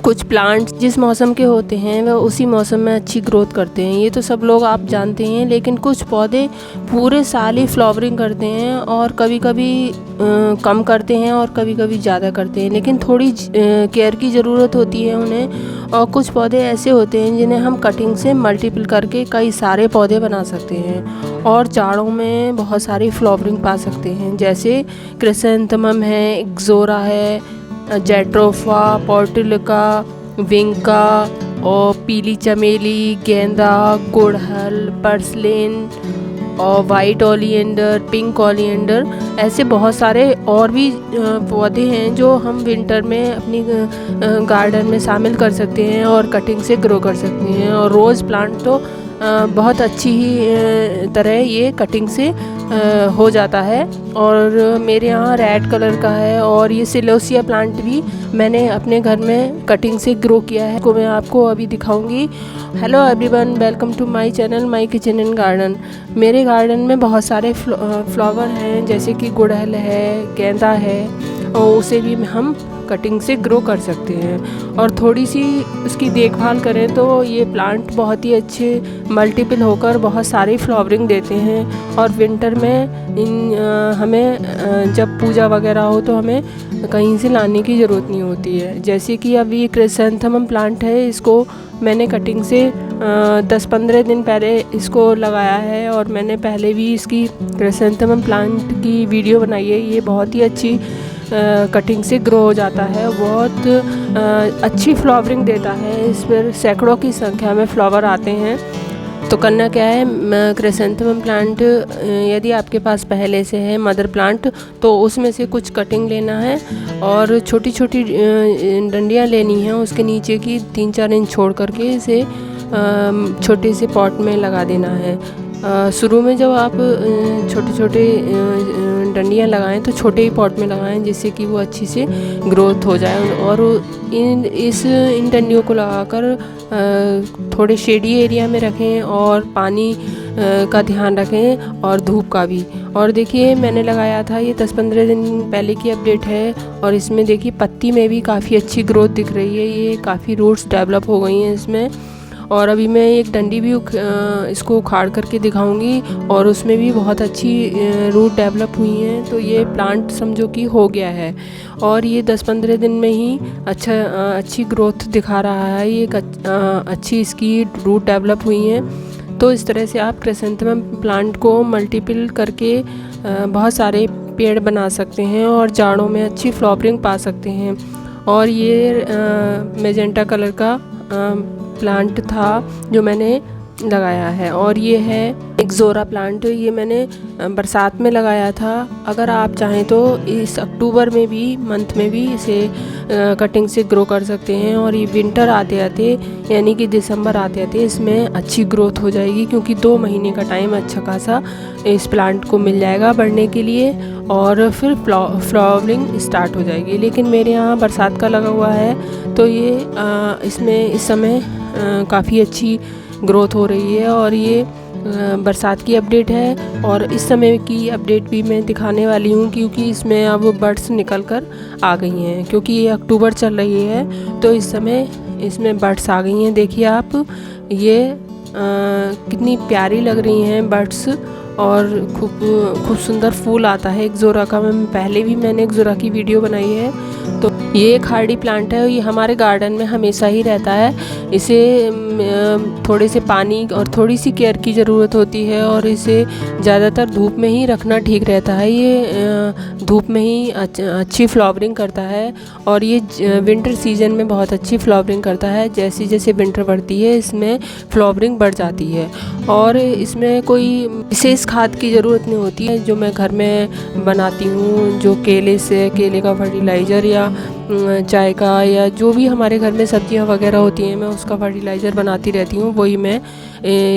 कुछ प्लांट्स जिस मौसम के होते हैं वह उसी मौसम में अच्छी ग्रोथ करते हैं, ये तो सब लोग आप जानते हैं। लेकिन कुछ पौधे पूरे साल ही फ्लावरिंग करते हैं और कभी कभी कम करते हैं और कभी कभी ज़्यादा करते हैं, लेकिन थोड़ी केयर की ज़रूरत होती है उन्हें। और कुछ पौधे ऐसे होते हैं जिन्हें हम कटिंग से मल्टीपल करके कई सारे पौधे बना सकते हैं और जाड़ों में बहुत सारी फ्लावरिंग पा सकते हैं, जैसे क्रिसैंथेमम है, एक्सोरा है, जेट्रोफा, पोर्टुलिका, विंका और पीली चमेली, गेंदा, गुड़हल, पर्सलेन और वाइट ओलिएंडर, पिंक ओलिएंडर, ऐसे बहुत सारे और भी पौधे हैं जो हम विंटर में अपनी गार्डन में शामिल कर सकते हैं और कटिंग से ग्रो कर सकते हैं। और रोज़ प्लांट तो बहुत अच्छी ही तरह ये कटिंग से हो जाता है। और मेरे यहाँ रेड कलर का है और ये सिलोसिया प्लांट भी मैंने अपने घर में कटिंग से ग्रो किया है, को मैं आपको अभी दिखाऊंगी। Hello everyone, welcome to my channel my kitchen and garden. मेरे गार्डन में बहुत सारे फ्लावर हैं, जैसे कि गुड़हल है, गेंदा है, और उसे भी हम कटिंग से ग्रो कर सकते हैं। और थोड़ी सी उसकी देखभाल करें तो ये प्लांट बहुत ही अच्छे मल्टीपल होकर बहुत सारी फ्लावरिंग देते हैं। और विंटर में हमें जब पूजा वगैरह हो तो हमें कहीं से लाने की ज़रूरत नहीं होती है। जैसे कि अभी क्रिसैंथेमम प्लांट है, इसको मैंने कटिंग से 10-15 दिन पहले इसको लगाया है और मैंने पहले भी इसकी क्रिसैंथेमम प्लांट की वीडियो बनाई है। ये बहुत ही अच्छी कटिंग से ग्रो हो जाता है, बहुत अच्छी फ्लावरिंग देता है। इस पर सैकड़ों की संख्या में फ्लावर आते हैं। तो करना क्या है, क्रिसैंथेमम प्लांट यदि आपके पास पहले से है मदर प्लांट, तो उसमें से कुछ कटिंग लेना है और छोटी छोटी डंडियाँ लेनी हैं, उसके नीचे की 3-4 इंच छोड़ करके इसे छोटे से पॉट में लगा देना है। शुरू में जब आप छोटे छोटे डंडियाँ लगाएं तो छोटे ही पॉट में लगाएं, जिससे कि वो अच्छी से ग्रोथ हो जाए। और इन डंडियों को लगाकर थोड़े शेडी एरिया में रखें और पानी का ध्यान रखें और धूप का भी। और देखिए मैंने लगाया था, ये 10-15 दिन पहले की अपडेट है और इसमें देखिए पत्ती में भी काफ़ी अच्छी ग्रोथ दिख रही है, ये काफ़ी रूट्स डेवलप हो गई हैं इसमें। और अभी मैं एक डंडी भी इसको उखाड़ करके दिखाऊंगी और उसमें भी बहुत अच्छी रूट डेवलप हुई हैं। तो ये प्लांट समझो कि हो गया है और ये 10-15 दिन में ही अच्छी ग्रोथ दिखा रहा है। ये अच्छी इसकी रूट डेवलप हुई हैं। तो इस तरह से आप क्रिसैंथेमम प्लांट को मल्टीपल करके बहुत सारे पेड़ बना सकते हैं और जाड़ों में अच्छी फ्लावरिंग पा सकते हैं। और ये मैजेंटा कलर का प्लांट था जो मैंने लगाया है। और ये है एक्सोरा प्लांट, ये मैंने बरसात में लगाया था। अगर आप चाहें तो इस अक्टूबर में भी मंथ में भी इसे कटिंग से ग्रो कर सकते हैं और ये विंटर आते आते यानी कि दिसंबर आते आते इसमें अच्छी ग्रोथ हो जाएगी, क्योंकि 2 महीने का टाइम अच्छा खासा इस प्लांट को मिल जाएगा बढ़ने के लिए और फिर फ्लावरिंग स्टार्ट हो जाएगी। लेकिन मेरे यहाँ बरसात का लगा हुआ है तो ये इसमें इस समय काफ़ी अच्छी ग्रोथ हो रही है। और ये बरसात की अपडेट है और इस समय की अपडेट भी मैं दिखाने वाली हूँ, क्योंकि इसमें अब बर्ड्स निकल कर आ गई हैं। क्योंकि ये अक्टूबर चल रही है तो इस समय इसमें बर्ड्स आ गई हैं। देखिए आप, ये कितनी प्यारी लग रही हैं बर्ड्स और खूब सुंदर फूल आता है एक्सोरा का। पहले भी मैंने एक्सोरा की वीडियो बनाई है। तो ये एक हार्डी प्लांट है, ये हमारे गार्डन में हमेशा ही रहता है। इसे थोड़े से पानी और थोड़ी सी केयर की ज़रूरत होती है और इसे ज़्यादातर धूप में ही रखना ठीक रहता है। ये धूप में ही अच्छी फ्लावरिंग करता है और ये विंटर सीजन में बहुत अच्छी फ्लावरिंग करता है। जैसे जैसे विंटर बढ़ती है इसमें फ्लावरिंग बढ़ जाती है और इसमें कोई विशेष खाद की ज़रूरत नहीं होती है, जो मैं घर में बनाती हूँ, जो केले का फर्टिलाइज़र या चाय का या जो भी हमारे घर में सब्जियां वगैरह होती हैं मैं उसका फर्टिलाइज़र बनाती रहती हूँ, वही मैं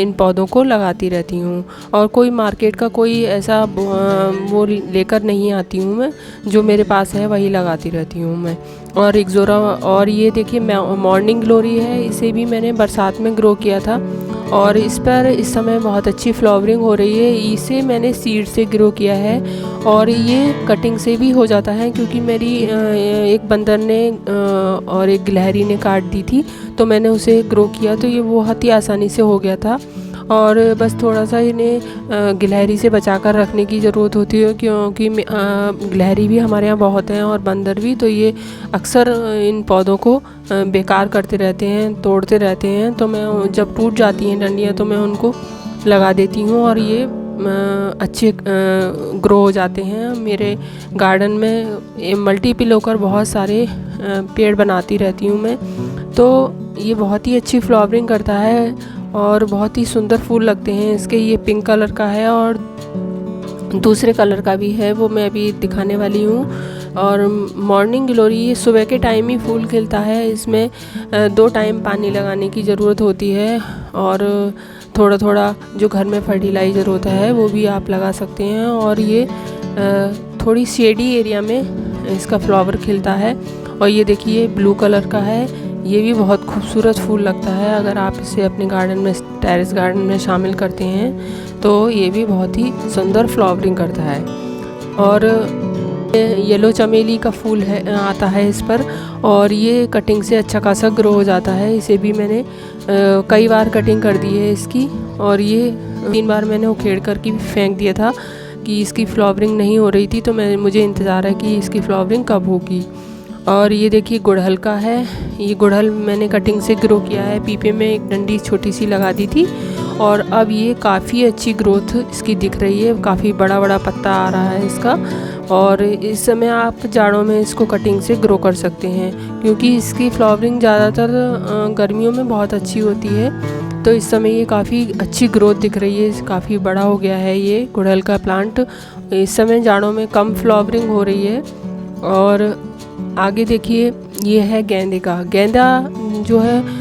इन पौधों को लगाती रहती हूँ। और कोई मार्केट का कोई ऐसा वो लेकर नहीं आती हूँ मैं, जो मेरे पास है वही लगाती रहती हूँ मैं। और एक्सोरा, और ये देखिए मॉर्निंग ग्लोरी है, इसे भी मैंने बरसात में ग्रो किया था और इस पर इस समय बहुत अच्छी फ्लावरिंग हो रही है। इसे मैंने सीड से ग्रो किया है और ये कटिंग से भी हो जाता है, क्योंकि मेरी एक बंदर ने और एक गिलहरी ने काट दी थी, तो मैंने उसे ग्रो किया, तो ये बहुत ही आसानी से हो गया था। और बस थोड़ा सा इन्हें गिलहरी से बचा कर रखने की ज़रूरत होती है, क्योंकि गिलहरी भी हमारे यहाँ बहुत हैं और बंदर भी, तो ये अक्सर इन पौधों को बेकार करते रहते हैं, तोड़ते रहते हैं। तो मैं जब टूट जाती हैं डंडियाँ तो मैं उनको लगा देती हूँ और ये अच्छे ग्रो हो जाते हैं। मेरे गार्डन में मल्टीपल होकर बहुत सारे पेड़ बनाती रहती हूँ मैं, तो ये बहुत ही अच्छी फ्लावरिंग करता है और बहुत ही सुंदर फूल लगते हैं इसके। ये पिंक कलर का है और दूसरे कलर का भी है, वो मैं अभी दिखाने वाली हूँ। और मॉर्निंग ग्लोरी ये सुबह के टाइम ही फूल खिलता है, इसमें 2 टाइम पानी लगाने की ज़रूरत होती है और थोड़ा थोड़ा जो घर में फर्टिलाइज़र होता है वो भी आप लगा सकते हैं। और ये थोड़ी शेडी एरिया में इसका फ्लावर खिलता है। और ये देखिए ब्लू कलर का है, ये भी बहुत खूबसूरत फूल लगता है। अगर आप इसे अपने गार्डन में, टेरेस गार्डन में शामिल करते हैं तो ये भी बहुत ही सुंदर फ्लावरिंग करता है। और येलो चमेली का फूल है, आता है इस पर, और ये कटिंग से अच्छा खासा ग्रो हो जाता है। इसे भी मैंने कई बार कटिंग कर दी है इसकी, और ये 3 बार मैंने उखेड़ कर के फेंक दिया था कि इसकी फ्लावरिंग नहीं हो रही थी, तो मुझे इंतज़ार है कि इसकी फ्लावरिंग कब होगी। और ये देखिए गुड़हल का है, ये गुड़हल मैंने कटिंग से ग्रो किया है। पीपे में एक डंडी छोटी सी लगा दी थी और अब ये काफ़ी अच्छी ग्रोथ इसकी दिख रही है, काफ़ी बड़ा बड़ा पत्ता आ रहा है इसका। और इस समय आप जाड़ों में इसको कटिंग से ग्रो कर सकते हैं, क्योंकि इसकी फ्लावरिंग ज़्यादातर गर्मियों में बहुत अच्छी होती है। तो इस समय ये काफ़ी अच्छी ग्रोथ दिख रही है, काफ़ी बड़ा हो गया है ये गुड़हल का प्लांट। इस समय जाड़ों में कम फ्लावरिंग हो रही है। और आगे देखिए ये है गेंदे का। गेंदा जो है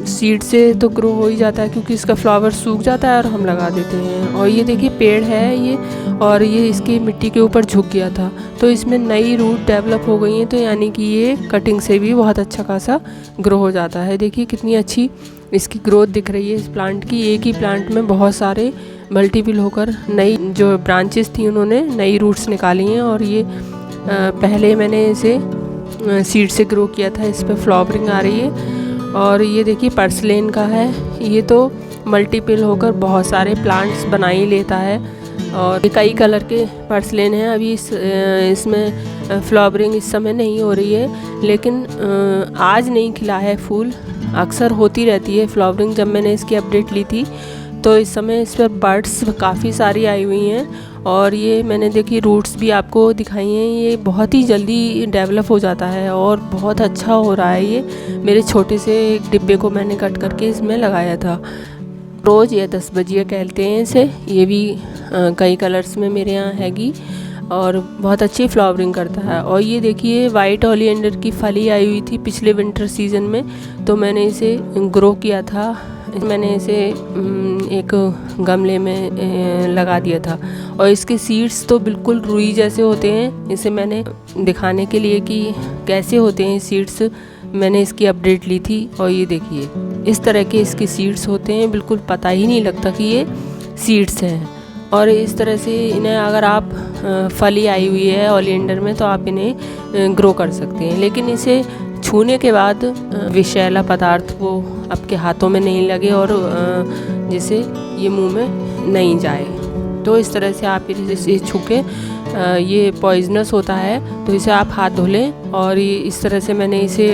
सीड से तो ग्रो हो ही जाता है, क्योंकि इसका फ्लावर सूख जाता है और हम लगा देते हैं। और ये देखिए पेड़ है ये, और ये इसकी मिट्टी के ऊपर झुक गया था, तो इसमें नई रूट डेवलप हो गई हैं, तो यानी कि ये कटिंग से भी बहुत अच्छा खासा ग्रो हो जाता है। देखिए कितनी अच्छी इसकी ग्रोथ दिख रही है इस प्लांट की। एक ही प्लांट में बहुत सारे मल्टीपल होकर नई जो ब्रांचेस थी उन्होंने नई रूट्स निकाली हैं। और ये पहले मैंने इसे सीड से ग्रो किया था, इस पर फ्लावरिंग आ रही है। और ये देखिए पर्सलेन का है, ये तो मल्टीपल होकर बहुत सारे प्लांट्स बना ही लेता है। और कई कलर के पर्सलेन हैं। अभी इसमें फ्लावरिंग इस समय नहीं हो रही है, लेकिन आज नहीं खिला है फूल, अक्सर होती रहती है फ्लावरिंग। जब मैंने इसकी अपडेट ली थी तो इस समय इस पर बर्ड्स काफ़ी सारी आई हुई हैं। और ये मैंने देखी रूट्स भी आपको दिखाई हैं, ये बहुत ही जल्दी डेवलप हो जाता है और बहुत अच्छा हो रहा है। ये मेरे छोटे से एक डिब्बे को मैंने कट करके इसमें लगाया था। रोज़ या 10 बजिया कहते हैं इसे, ये भी कई कलर्स में मेरे यहाँ हैगी और बहुत अच्छी फ्लावरिंग करता है। और ये देखिए वाइट ओलिएंडर की फली आई हुई थी पिछले विंटर सीजन में, तो मैंने इसे ग्रो किया था। मैंने इसे एक गमले में लगा दिया था और इसके सीड्स तो बिल्कुल रुई जैसे होते हैं। इसे मैंने दिखाने के लिए कि कैसे होते हैं सीड्स, मैंने इसकी अपडेट ली थी। और ये देखिए इस तरह के इसके सीड्स होते हैं, बिल्कुल पता ही नहीं लगता कि ये सीड्स हैं। और इस तरह से इन्हें अगर आप फली आई हुई है ओलिएंडर में तो आप इन्हें ग्रो कर सकते हैं, लेकिन इसे छूने के बाद विषैला पदार्थ वो आपके हाथों में नहीं लगे और जिससे ये मुंह में नहीं जाए। तो इस तरह से आप इसे छू के, ये पॉइजनस होता है तो इसे आप हाथ धो लें। और ये इस तरह से मैंने इसे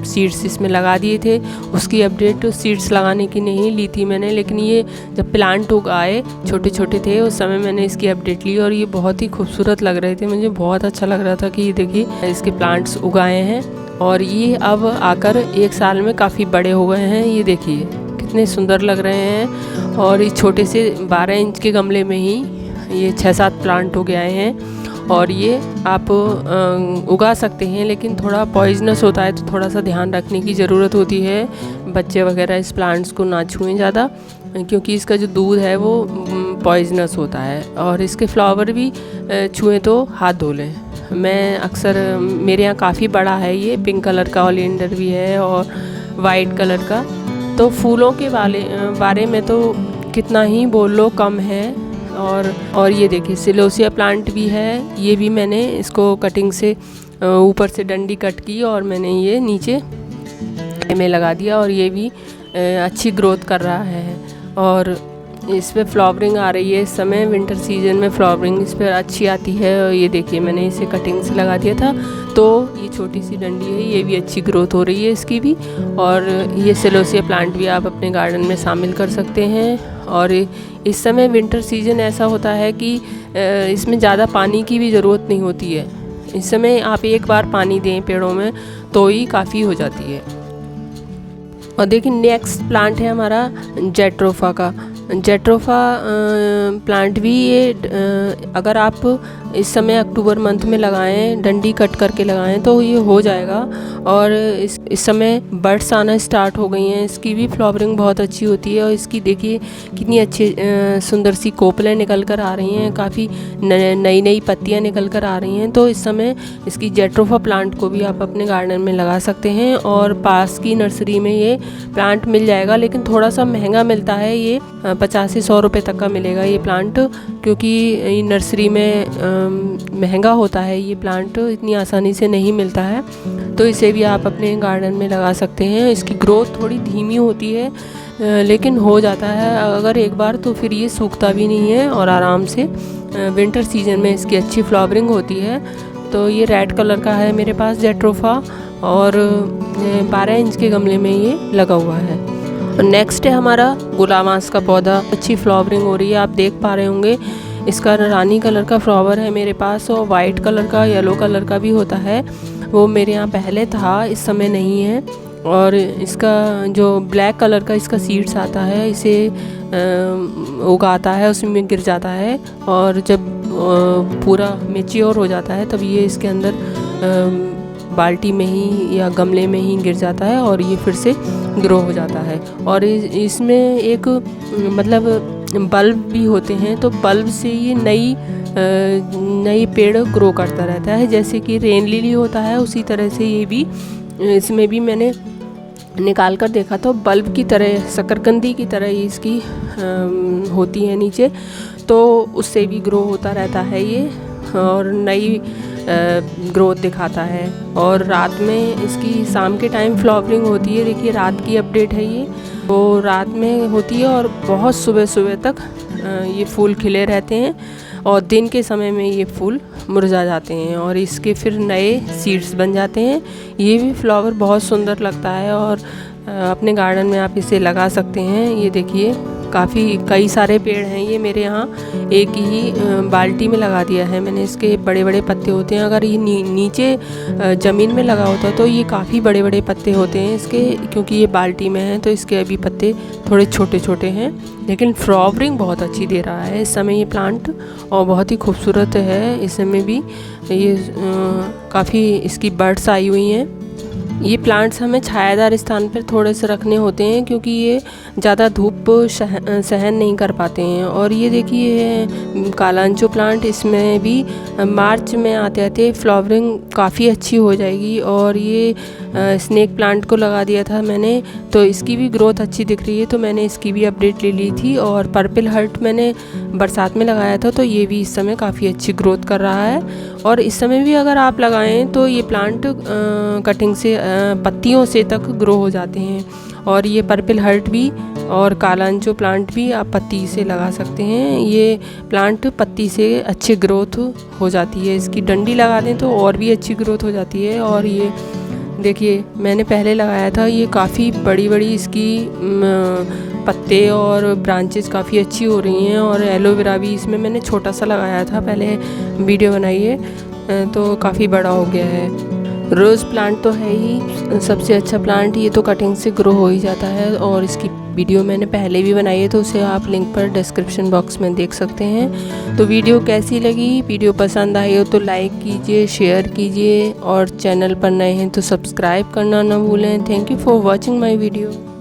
सीड्स इसमें लगा दिए थे। उसकी अपडेट सीड्स लगाने की नहीं ली थी मैंने, लेकिन ये जब प्लांट उगाए छोटे छोटे थे उस समय मैंने इसकी अपडेट ली और ये बहुत ही खूबसूरत लग रहे थे। मुझे बहुत अच्छा लग रहा था कि ये देखिए इसके प्लांट्स उगाए हैं और ये अब आकर 1 साल में काफ़ी बड़े हो गए हैं। ये देखिए कितने सुंदर लग रहे हैं। और इस छोटे से 12 इंच के गमले में ही ये 6-7 प्लांट उग आए हैं। और ये आप उगा सकते हैं, लेकिन थोड़ा पॉइजनस होता है तो थोड़ा सा ध्यान रखने की ज़रूरत होती है। बच्चे वगैरह इस प्लांट्स को ना छुएं ज़्यादा, क्योंकि इसका जो दूध है वो पॉइजनस होता है। और इसके फ्लावर भी छुएं तो हाथ धो लें। मैं अक्सर, मेरे यहाँ काफ़ी बड़ा है, ये पिंक कलर का ओलिएंडर भी है और वाइट कलर का। तो फूलों के बारे में तो कितना ही बोल लो कम है। और ये देखिए सिलोसिया प्लांट भी है, ये भी मैंने इसको कटिंग से ऊपर से डंडी कट की और मैंने ये नीचे में लगा दिया और ये भी अच्छी ग्रोथ कर रहा है। और इस पर फ्लावरिंग आ रही है इस समय, विंटर सीजन में फ्लावरिंग इस पर अच्छी आती है। और ये देखिए मैंने इसे कटिंग से लगा दिया था, तो ये छोटी सी डंडी है, ये भी अच्छी ग्रोथ हो रही है इसकी भी। और ये सिलोसिया प्लांट भी आप अपने गार्डन में शामिल कर सकते हैं। और इस समय विंटर सीजन ऐसा होता है कि इसमें ज़्यादा पानी की भी ज़रूरत नहीं होती है। इस समय आप एक बार पानी दें पेड़ों में तो ही काफ़ी हो जाती है। और देखिए नेक्स्ट प्लांट है हमारा जेट्रोफा का। जेट्रोफा प्लांट भी ये अगर आप इस समय अक्टूबर मंथ में लगाएं, डंडी कट करके लगाएं तो ये हो जाएगा। और इस समय बर्ड्स आना स्टार्ट हो गई हैं, इसकी भी फ्लावरिंग बहुत अच्छी होती है। और इसकी देखिए कितनी अच्छी सुंदर सी कोपलें निकल कर आ रही हैं, काफ़ी नई नई पत्तियां निकल कर आ रही हैं। तो इस समय इसकी जेट्रोफा प्लांट को भी आप अपने गार्डन में लगा सकते हैं और पास की नर्सरी में ये प्लांट मिल जाएगा, लेकिन थोड़ा सा महंगा मिलता है, ये 50 से 100 रुपये तक का मिलेगा ये प्लांट, क्योंकि नर्सरी में महंगा होता है ये प्लांट, इतनी आसानी से नहीं मिलता है। तो इसे भी आप अपने गार्डन में लगा सकते हैं। इसकी ग्रोथ थोड़ी धीमी होती है लेकिन हो जाता है अगर एक बार, तो फिर ये सूखता भी नहीं है और आराम से विंटर सीजन में इसकी अच्छी फ्लावरिंग होती है। तो ये रेड कलर का है मेरे पास जेट्रोफा और 12 इंच के गमले में ये लगा हुआ है। नेक्स्ट है हमारा गुलामास का पौधा, अच्छी फ्लावरिंग हो रही है, आप देख पा रहे होंगे। इसका रानी कलर का फ्लावर है मेरे पास और वाइट कलर का, येलो कलर का भी होता है, वो मेरे यहाँ पहले था, इस समय नहीं है। और इसका जो ब्लैक कलर का इसका सीड्स आता है, इसे उगाता है, उसमें गिर जाता है और जब पूरा मैच्योर हो जाता है तब ये इसके अंदर बाल्टी में ही या गमले में ही गिर जाता है और ये फिर से ग्रो हो जाता है। और इसमें एक मतलब बल्ब भी होते हैं, तो बल्ब से ये नई पेड़ ग्रो करता रहता है, जैसे कि रेन लिली होता है उसी तरह से ये भी, इसमें भी मैंने निकाल कर देखा तो बल्ब की तरह, शकरकंदी की तरह ही इसकी होती है नीचे, तो उससे भी ग्रो होता रहता है ये और नई ग्रोथ दिखाता है। और रात में इसकी शाम के टाइम फ्लावरिंग होती है, देखिए रात की अपडेट है ये, तो रात में होती है और बहुत सुबह सुबह तक ये फूल खिले रहते हैं और दिन के समय में ये फूल मुरझा जाते हैं और इसके फिर नए सीड्स बन जाते हैं। ये भी फ्लावर बहुत सुंदर लगता है और अपने गार्डन में आप इसे लगा सकते हैं। ये देखिए कई सारे पेड़ हैं ये मेरे यहाँ, एक ही बाल्टी में लगा दिया है मैंने। इसके बड़े बड़े पत्ते होते हैं, अगर ये नीचे ज़मीन में लगा होता तो ये काफ़ी बड़े बड़े पत्ते होते हैं इसके, क्योंकि ये बाल्टी में है तो इसके अभी पत्ते थोड़े छोटे छोटे हैं, लेकिन फ्लावरिंग बहुत अच्छी दे रहा है इस समय ये प्लांट और बहुत ही खूबसूरत है। इस समय भी ये काफ़ी इसकी बर्ड्स आई हुई हैं। ये प्लांट्स हमें छायादार स्थान पर थोड़े से रखने होते हैं क्योंकि ये ज़्यादा धूप सहन नहीं कर पाते हैं। और ये देखिए कालांचो प्लांट, इसमें भी मार्च में आते आते फ्लावरिंग काफ़ी अच्छी हो जाएगी। और ये स्नेक प्लांट को लगा दिया था मैंने, तो इसकी भी ग्रोथ अच्छी दिख रही है, तो मैंने इसकी भी अपडेट ले ली थी। और पर्पल हर्ट मैंने बरसात में लगाया था, तो ये भी इस समय काफ़ी अच्छी ग्रोथ कर रहा है। और इस समय भी अगर आप लगाएं तो ये प्लांट कटिंग से पत्तियों से तक ग्रो हो जाते हैं। और ये पर्पल हर्ट भी और कालांचो प्लांट भी आप पत्ती से लगा सकते हैं। ये प्लांट पत्ती से अच्छी ग्रोथ हो जाती है, इसकी डंडी लगा दें तो और भी अच्छी ग्रोथ हो जाती है। और ये देखिए मैंने पहले लगाया था, ये काफ़ी बड़ी बड़ी इसकी पत्ते और ब्रांचेस काफ़ी अच्छी हो रही हैं। और एलोवेरा भी इसमें मैंने छोटा सा लगाया था, पहले वीडियो बनाई है तो काफ़ी बड़ा हो गया है। रोज़ प्लांट तो है ही सबसे अच्छा प्लांट, ये तो कटिंग से ग्रो हो ही जाता है और इसकी वीडियो मैंने पहले भी बनाई है, तो उसे आप लिंक पर डिस्क्रिप्शन बॉक्स में देख सकते हैं। तो वीडियो कैसी लगी, वीडियो पसंद आई हो तो लाइक कीजिए, शेयर कीजिए और चैनल पर नए हैं तो सब्सक्राइब करना ना भूलें। Thank you for watching my video.